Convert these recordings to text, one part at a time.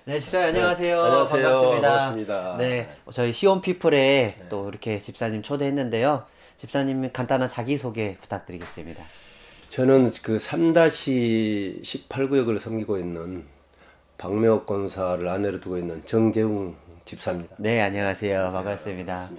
네, 집사님 안녕하세요. 안녕하세요. 반갑습니다. 반갑습니다. 네, 저희 시온피플에 또 이렇게 집사님 초대했는데요. 집사님 간단한 자기소개 부탁드리겠습니다. 저는 그 3-18구역을 섬기고 있는 박명옥 권사를 아내로 두고 있는 정재웅 집사입니다. 네, 안녕하세요. 반갑습니다.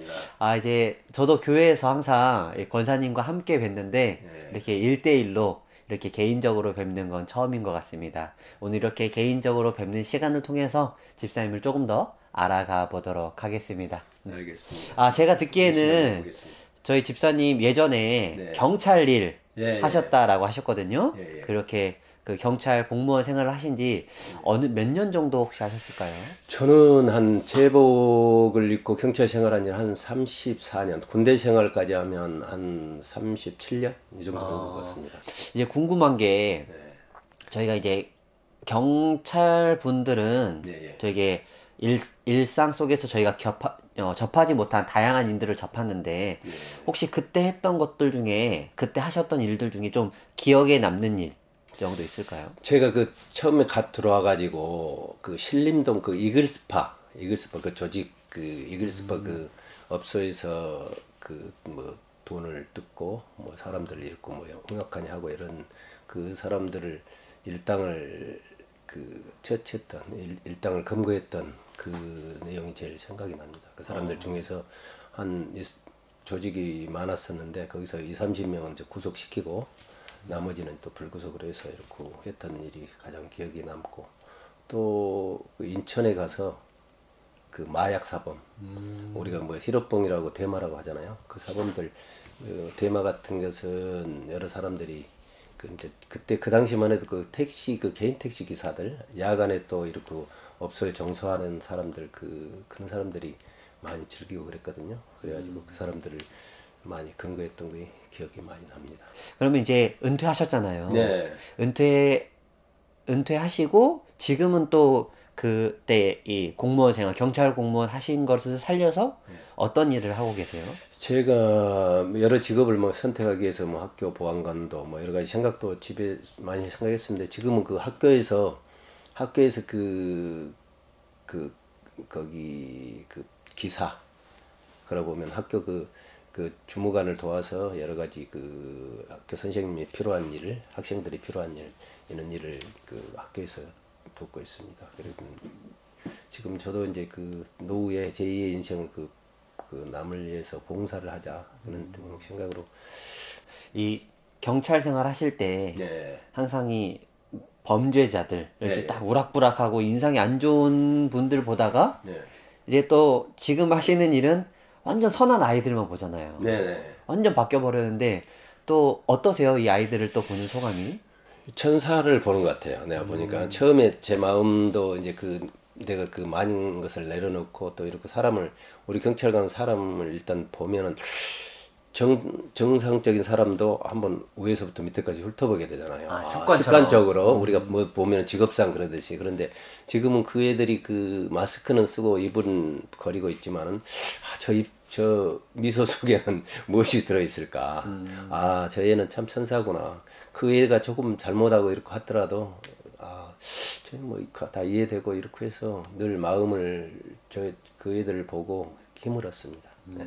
이제 저도 교회에서 항상 이 권사님과 함께 뵀는데 이렇게 1대1로 이렇게 개인적으로 뵙는 건 처음인 것 같습니다. 오늘 이렇게 개인적으로 뵙는 시간을 통해서 집사님을 조금 더 알아가 보도록 하겠습니다. 알겠습니다. 제가 듣기에는 보겠습니다. 저희 집사님 예전에 네. 경찰 일 예, 예. 하셨다라고 하셨거든요. 예, 예. 그렇게 그 경찰 공무원 생활을 하신 지 어느 몇 년 정도 혹시 하셨을까요? 저는 한 제복을 입고 경찰 생활한 지 한 34년, 군대 생활까지 하면 한 37년 이 정도 된 것 같습니다. 이제 궁금한 게 저희가 이제 경찰 분들은 네, 예. 되게 일상 속에서 저희가 접하지 못한 다양한 일들을 접하는데 혹시 그때 했던 것들 중에 그때 하셨던 일들 중에 좀 기억에 남는 일 정도 있을까요? 제가 그 처음에 갓 들어와 가지고 그 신림동 그 이글스파 그 조직 그 이글스파 그 업소에서 그 뭐 돈을 뜯고 뭐 사람들을 잃고 뭐 홍역하니 하고 이런 그 사람들을 일당을 그 처치했던 일당을 검거했던 그 내용이 제일 생각이 납니다. 그 사람들 중에서 한 조직이 많았었는데 거기서 20-30명은 이제 구속시키고 나머지는 또 불구속으로 해서 이렇게 했던 일이 가장 기억에 남고 또 그 인천에 가서 그 마약 사범 우리가 뭐 히로뽕이라고 대마라고 하잖아요. 그 사범들 대마 같은 것은 여러 사람들이 그 이제 그때 그 당시만 해도 그 택시 그 개인 택시 기사들 야간에 또 이렇게 업소에 정수하는 사람들 그런 사람들이 많이 즐기고 그랬거든요. 그래가지고 그 사람들을 많이 근거했던 게 기억이 많이 납니다. 그러면 이제 은퇴하셨잖아요. 네. 은퇴하시고 지금은 또 그때 이 공무원 생활, 경찰 공무원 하신 것을 살려서 어떤 일을 하고 계세요? 제가 여러 직업을 뭐 선택하기 위해서 뭐 학교 보안관도 뭐 여러 가지 생각도 집에 많이 생각했었는데 지금은 그 학교에서 거기 그 기사 그러고 보면 학교 그 주무관을 도와서 여러 가지 그 학교 선생님이 필요한 일을 학생들이 필요한 일 이런 일을 그 학교에서 돕고 있습니다. 그리고 지금 저도 이제 그 노후에 제2의 인생을 그 남을 위해서 봉사를 하자 그런 생각으로 이 경찰 생활 하실 때 네. 항상 이 범죄자들 이렇게 네. 딱 우락부락하고 인상이 안 좋은 분들 보다가 네. 이제 또 지금 하시는 일은 완전 선한 아이들만 보잖아요. 네. 완전 바뀌어 버렸는데 또 어떠세요? 이 아이들을 또 보는 소감이? 천사를 보는 것 같아요. 내가 보니까 처음에 제 마음도 이제 내가 그 많은 것을 내려놓고 또 이렇게 우리 경찰관 사람을 일단 보면은 정상적인 사람도 한번 위에서부터 밑에까지 훑어보게 되잖아요. 습관적으로 우리가 뭐 보면 직업상 그러듯이. 그런데 지금은 그 애들이 그 마스크는 쓰고 입은 거리고 있지만은 저 미소 속에는 무엇이 들어있을까? 저 애는 참 천사구나. 그 애가 조금 잘못하고 이렇게 하더라도 뭐 다 이해되고 이렇게 해서 늘 마음을 그 애들을 보고 힘을 얻습니다. 네.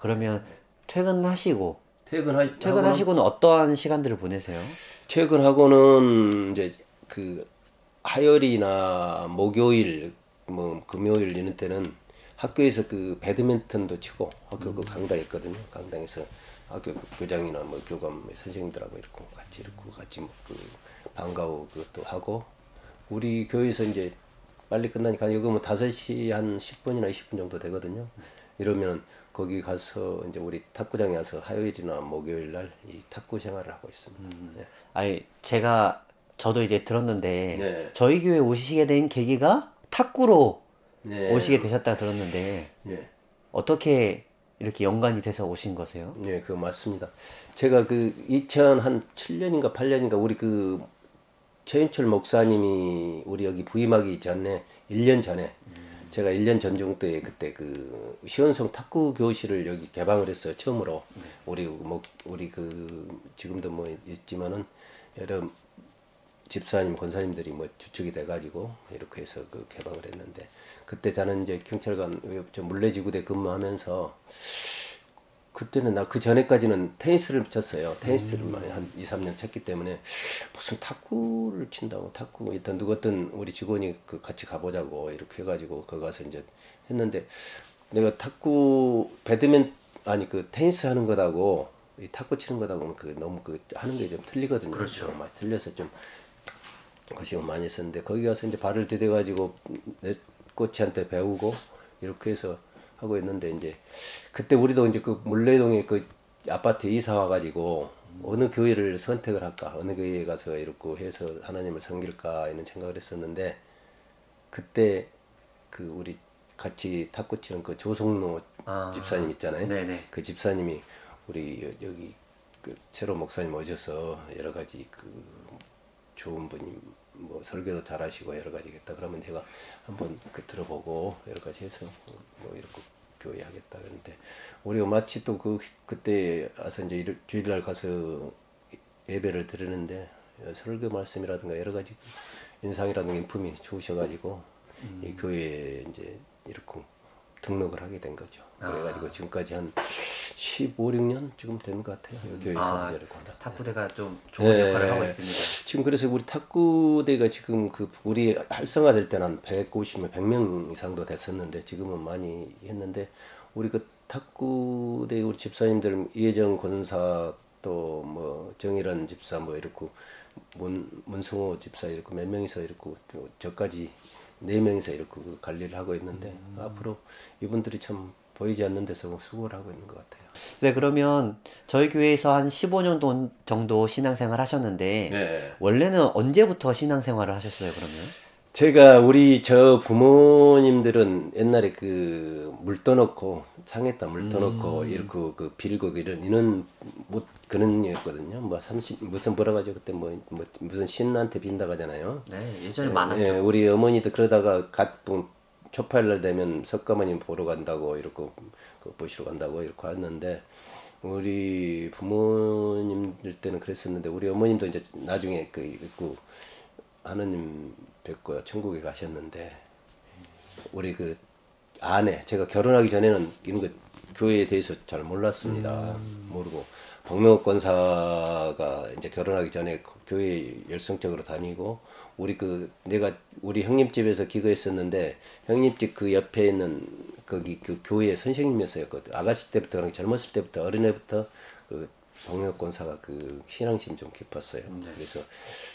그러면 퇴근하시고 퇴근하시고는 어떠한 시간들을 보내세요? 퇴근하고는 이제 그 화요일이나 목요일 뭐 금요일 이런 때는 학교에서 그 배드민턴도 치고 학교 그 강당 있거든요. 강당에서 학교 교장이나 뭐 교감 선생님들하고 같이 뭐 그 방과후 그것도 하고 우리 교회에서 이제 빨리 끝나니까 여기 뭐 5시 한 10분이나 20분 정도 되거든요. 이러면 거기 가서 이제 우리 탁구장에 와서 화요일이나 목요일 날 이 탁구 생활을 하고 있습니다. 네. 저도 이제 들었는데 네. 저희 교회 오시게 된 계기가 탁구로 네. 오시게 되셨다 들었는데 어떻게 이렇게 연관이 돼서 오신 거세요? 네, 그거 맞습니다. 제가 그 2007년인가 8년인가 우리 그 최윤철 목사님이 우리 여기 부임하기 전에 1년 전에 제가 1년 전중 때 그때 그 시원성 탁구 교실을 여기 개방을 했어요. 처음으로. 우리 그 지금도 뭐 있지만은 여러 집사님, 권사님들이 뭐 주축이 돼가지고 이렇게 해서 그 개방을 했는데 그때 저는 이제 경찰관 저 물레지구대 근무하면서 그때는 나 그 전에까지는 테니스를 쳤어요. 테니스를 많이 한 2, 3년 쳤기 때문에 무슨 탁구를 친다고 탁구 일단 누구든 우리 직원이 그 같이 가보자고 이렇게 해가지고 거기 가서 이제 했는데 내가 탁구 배드민 아니 그 테니스 하는 것하고 이 탁구 치는 것하고는 그 너무 그 하는 게 좀 틀리거든요. 그렇죠. 많이 틀려서 좀 고생을 많이 했었는데 거기 가서 이제 발을 디뎌가지고 내 코치한테 배우고 이렇게 해서 하고 있는데 이제 그때 우리도 이제 그 물레동에 그 아파트에 이사 와가지고 어느 교회를 선택을 할까 어느 교회에 가서 이렇게 해서 하나님을 섬길까 이런 생각을 했었는데 그때 그 우리 같이 탁구 치는 그 조성로 집사님 있잖아요. 네네. 그 집사님이 우리 여기 그 새로 목사님 오셔서 여러 가지 그 좋은 분이 뭐 설교도 잘하시고 여러 가지 겠다 그러면 제가 한번 그 들어보고 여러 가지 해서 뭐 이렇게 교회 하겠다 그랬는데 우리가 마치 또 그때 와서 이제 주일날 가서 예배를 드리는데 설교 말씀이라든가 여러 가지 인상이라든가 인품이 좋으셔가지고 이 교회에 이제 이렇게 등록을 하게 된 거죠. 그래가지고 지금까지 한 15, 16년 지금 되는 것 같아요. 이 교회에서 이렇게 하다. 탁구대가 좀 좋은 역할을 하고 있습니다. 지금 그래서 우리 탁구대가 지금 그 우리 활성화될 때는 한 150명, 100명 이상도 됐었는데 지금은 많이 했는데 우리 그 탁구대 우리 집사님들 이혜정 권사 또 뭐 정일환 집사 뭐 이렇게 문성호 집사 이렇게 몇 명이서 이렇게 저까지 4명이서 이렇게 그 관리를 하고 있는데 앞으로 이분들이 참 보이지 않는 데서 수고를 하고 있는 것 같아요. 네, 그러면 저희 교회에서 한 15년 정도 신앙생활 하셨는데 네. 원래는 언제부터 신앙생활을 하셨어요, 그러면? 제가 우리 저 부모님들은 옛날에 그 물 떠놓고 상에다 물 떠놓고 이렇게 그 빌고 이런 뭐 그런 였거든요. 뭐 무슨 뭐라 가지고 그때 뭐 무슨 신한테 빈다고 하잖아요. 네, 예전에 많았죠. 예, 우리 어머니도 그러다가 초파일날 되면 석가모님 보러 간다고 이렇게 그 보시러 간다고 이렇게 왔는데 우리 부모님들 때는 그랬었는데 우리 어머님도 이제 나중에 그 있고 하느님 뵙고 천국에 가셨는데 우리 그 아내 제가 결혼하기 전에는 이런 거 교회에 대해서 잘 몰랐습니다. 모르고 박명옥 권사가 이제 결혼하기 전에 교회 열성적으로 다니고 우리 형님 집에서 기거했었는데 형님 집 그 옆에 있는 거기 그 교회 선생님이었어요. 그 아가씨 때부터 그런 젊었을 때부터 어린애부터 그 박명옥 권사가 그 신앙심 좀 깊었어요. 그래서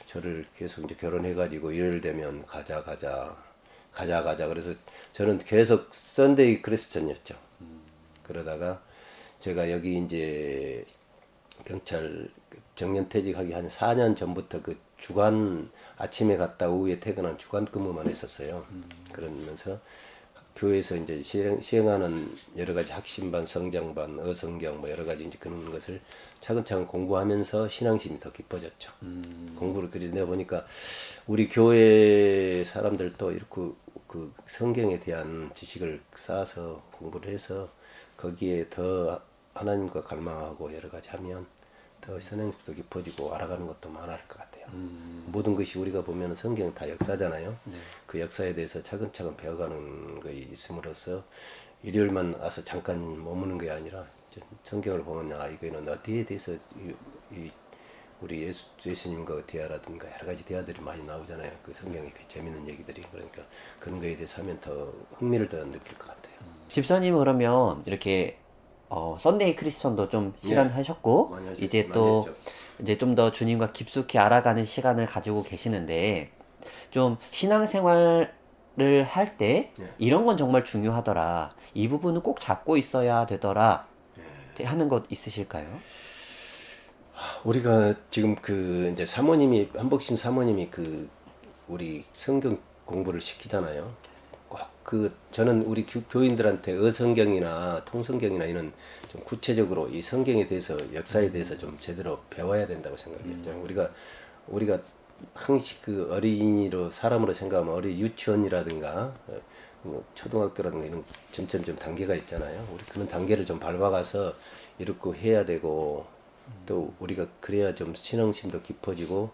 저를 계속 이제 결혼해가지고 일요일 되면 가자. 그래서 저는 계속 썬데이 크리스천이었죠. 그러다가 제가 여기 이제 경찰 정년퇴직하기 한 4년 전부터 그 주간 아침에 갔다 오후에 퇴근한 주간 근무만 했었어요. 그러면서 교회에서 이제 시행하는 여러 가지 학심반, 성장반, 어성경 뭐 여러 가지 이제 그런 것을 차근차근 공부하면서 신앙심이 더 깊어졌죠. 공부를 그래서 내가 보니까 우리 교회 사람들도 이렇게 그 성경에 대한 지식을 쌓아서 공부를 해서 거기에 더 하나님과 갈망하고 여러 가지 하면 더 선행심도 깊어지고 알아가는 것도 많을 것 같아요. 모든 것이 우리가 보면 성경 다 역사잖아요. 네. 그 역사에 대해서 차근차근 배워가는 거 있음으로써 일요일만 와서 잠깐 머무는 게 아니라 성경을 보면 이거는 어디에 대해서 우리 예수님과 대화라든가 여러 가지 대화들이 많이 나오잖아요. 그 성경에 재밌는 얘기들이 그러니까 그런 거에 대해서 하면 더 흥미를 더 느낄 것 같아요. 집사님은 그러면 이렇게 썬데이 크리스천도 좀 시간 하셨고 이제 또 이제 좀 더 주님과 깊숙이 알아가는 시간을 가지고 계시는데 좀 신앙생활을 할 때 이런 건 정말 중요하더라. 이 부분은 꼭 잡고 있어야 되더라. 하는 것 있으실까요? 우리가 지금 그 이제 사모님이 한복신 사모님이 그 우리 성경 공부를 시키잖아요. 저는 우리 교인들한테 어성경이나 통성경이나 이런 좀 구체적으로 이 성경에 대해서 역사에 대해서 좀 제대로 배워야 된다고 생각했죠. 우리가 항시 그 어린이로 사람으로 생각하면 어린 유치원이라든가 뭐 초등학교라든가 이런 점점점 단계가 있잖아요. 우리 그런 단계를 좀 밟아가서 이렇게 해야 되고 또 우리가 그래야 좀 신앙심도 깊어지고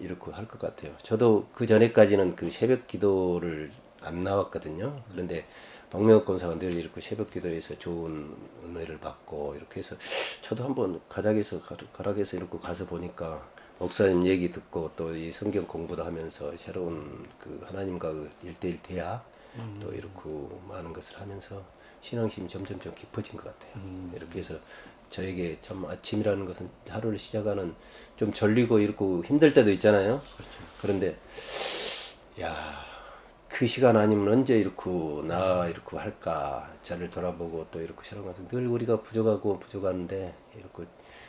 이렇게 할 것 같아요. 저도 그 전에까지는 그 새벽 기도를 안 나왔거든요. 그런데 박명옥 권사가 늘 이렇게 새벽 기도에서 좋은 은혜를 받고 이렇게 해서 저도 한번 가락에서 이렇게 가서 보니까 목사님 얘기 듣고 또 이 성경 공부도 하면서 새로운 그 하나님과 그 1대1 대화 또 이렇게 많은 것을 하면서 신앙심이 점점 깊어진 것 같아요. 이렇게 해서 저에게 참 아침이라는 것은 하루를 시작하는 좀 졸리고 이렇게 힘들 때도 있잖아요. 그런데 야, 그 시간 아니면 언제 이렇게 이렇게 할까 저를 돌아보고 또 이렇게 살아가서 늘 우리가 부족한데 이렇게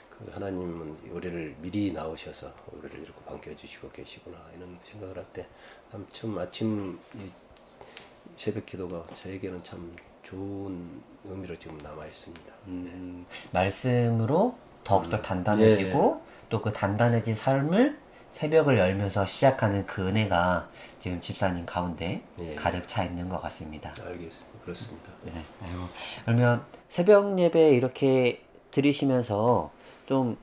그 하나님은 우리를 미리 나오셔서 우리를 이렇게 반겨주시고 계시구나 이런 생각을 할 때 참 아침 이 새벽 기도가 저에게는 참 좋은 의미로 지금 남아 있습니다. 말씀으로 더욱더 단단해지고 또 그 단단해진 삶을 새벽을 열면서 시작하는 그 은혜가 지금 집사님 가운데 가득 차 있는 것 같습니다. 알겠습니다. 그렇습니다. 네. 아이고, 그러면 새벽 예배 이렇게 들으시면서 좀,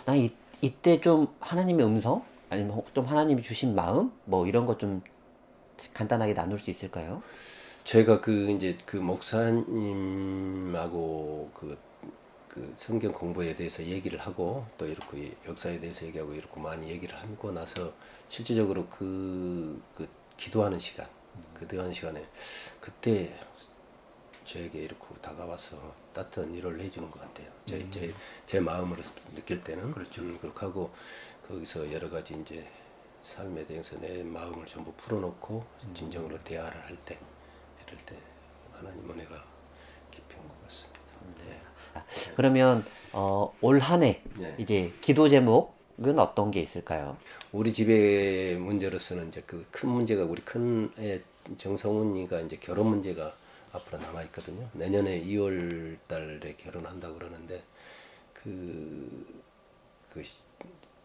난 이때 좀 하나님의 음성? 아니면 좀 하나님이 주신 마음? 뭐 이런 것 좀 간단하게 나눌 수 있을까요? 제가 이제 그 목사님하고 그 성경 공부에 대해서 얘기를 하고 또 이렇게 역사에 대해서 얘기하고 이렇게 많이 얘기를 하고 나서 실질적으로 그 기도하는 시간, 기도하는 시간에 그때 저에게 이렇게 다가와서 따뜻한 위로를 해주는 것 같아요. 제 마음으로 느낄 때는 그렇죠. 그렇게 하고 거기서 여러 가지 이제 삶에 대해서 내 마음을 전부 풀어놓고 진정으로 대화를 할 때 이럴 때 하나님 은혜가 깊이 온 것 같습니다. 네. 그러면 올 한 해 이제 기도 제목은 어떤 게 있을까요? 우리 집의 문제로서는 이제 그 큰 문제가 우리 큰 애 정성훈이가 이제 결혼 문제가 앞으로 남아 있거든요. 내년에 2월 달에 결혼한다고 그러는데 그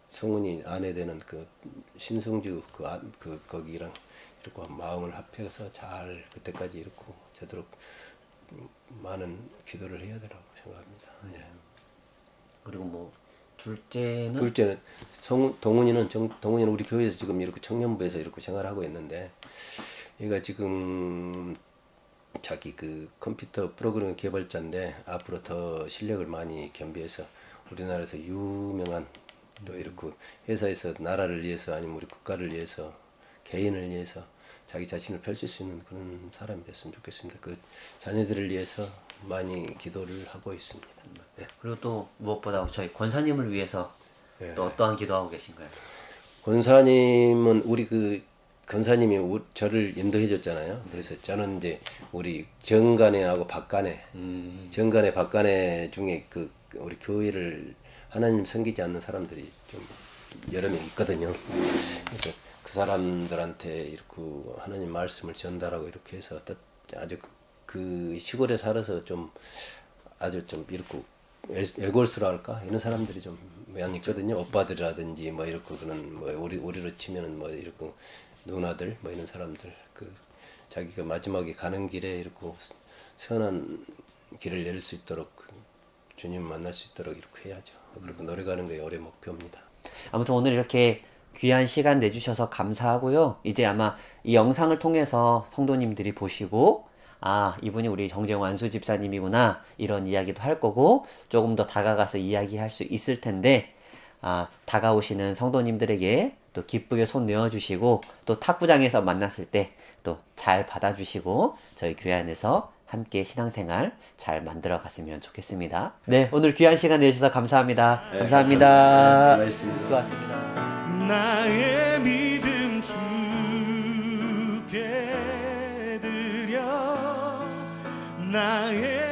성훈이 아내 되는 그 신승주 거기랑 이렇게 마음을 합해서 잘 그때까지 이렇게 되도록 많은 기도를 해야 되라고 생각합니다. 네. 그리고 뭐 둘째는 동훈이는 우리 교회에서 지금 이렇게 청년부에서 이렇게 생활하고 있는데 얘가 지금 자기 그 컴퓨터 프로그램 개발자인데 앞으로 더 실력을 많이 겸비해서 우리나라에서 유명한 또 이렇게 회사에서 나라를 위해서 아니면 우리 국가를 위해서 개인을 위해서 자기 자신을 펼칠 수 있는 그런 사람이 됐으면 좋겠습니다. 그 자녀들을 위해서 많이 기도를 하고 있습니다. 네. 그리고 또 무엇보다 저희 권사님을 위해서 또 어떠한 기도하고 계신가요? 권사님은 우리 권사님이 저를 인도해 줬잖아요. 그래서 저는 이제 우리 정간회하고 박간회, 정간회, 박간회 중에 우리 교회를 하나님 섬기지 않는 사람들이 좀 여러 명 있거든요. 그래서 그 사람들한테 이렇게 하나님 말씀을 전달하고 이렇게 해서 아주 그 시골에 살아서 좀 아주 좀 이렇게 외골수랄까 이런 사람들이 좀 많이 있거든요. 오빠들이라든지 뭐 이렇게 그런 뭐 우리로 치면은 뭐 이렇게 누나들 뭐 이런 사람들 자기가 마지막에 가는 길에 이렇게 선한 길을 열릴 수 있도록 주님 만날 수 있도록 이렇게 해야죠. 그렇게 노력하는 게 올해 목표입니다. 아무튼 오늘 이렇게 귀한 시간 내주셔서 감사하고요. 이제 아마 이 영상을 통해서 성도님들이 보시고 이분이 우리 정재용 안수 집사님이구나 이런 이야기도 할 거고 조금 더 다가가서 이야기할 수 있을 텐데 다가오시는 성도님들에게 또 기쁘게 손 내어주시고 또 탁구장에서 만났을 때 또 잘 받아주시고 저희 교회 안에서 함께 신앙생활 잘 만들어 갔으면 좋겠습니다. 네, 오늘 귀한 시간 내주셔서 감사합니다. 네, 감사합니다. 네, 수고하셨습니다. 나의 믿음 주께 드려 나의